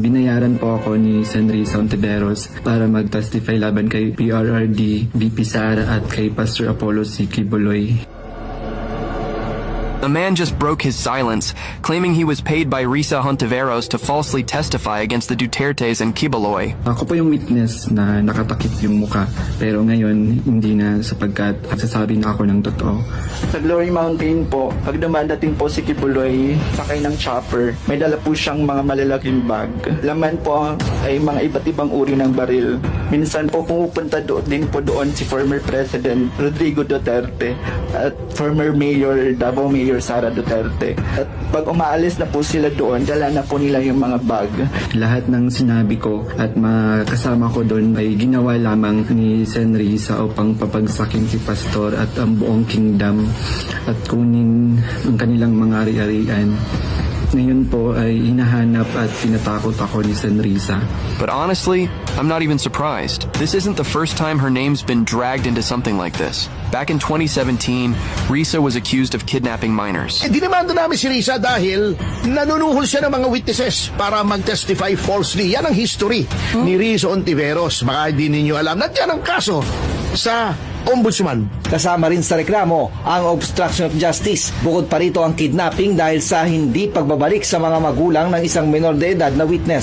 Binayaran po ako ni Senrisa Ontiveros para mag-testify laban kay PRRD, VP Sara at kay Pastor Apollo C. Kibuloy. The man just broke his silence, claiming he was paid by Risa Hontiveros to falsely testify against the Dutertes and Quiboloy. Ako po yung witness na nakatakip yung muka, pero ngayon hindi na sapagkat nagsasabi na ako ng totoo. Sa Glory Mountain po, pag dumadating po si Kibuloy, sakay ng chopper, may dala po siyang mga malalaking bag. Laman po ay mga iba't ibang uri ng baril. Minsan po pumupunta din po doon si former President Rodrigo Duterte at former Mayor Davao Mayor Sara Duterte. At pag umaalis na po sila doon, dala na po nila yung mga bag. Lahat ng sinabi ko at makasama ko doon ay ginawa lamang ni Senrisa upang papagsakin si Pastor at ang buong kingdom at kunin ang kanilang mga ari-arian. Ngayon po ay hinahanap at tinatakot ako ni Senrisa. But honestly, I'm not even surprised. This isn't the first time her name's been dragged into something like this. Back in 2017, Risa was accused of kidnapping minors. Dinimanda namin si Risa dahil nanunuhol siya ng mga witnesses para mag-testify falsely. Yan ang history ni Risa Ontiveros. Baka hindi ninyo alam. Nandiyan ang kaso sa Ombudsman. Kasama rin sa reklamo ang obstruction of justice. Bukod pa rito ang kidnapping dahil sa hindi pagbabalik sa mga magulang ng isang menor de edad na witness.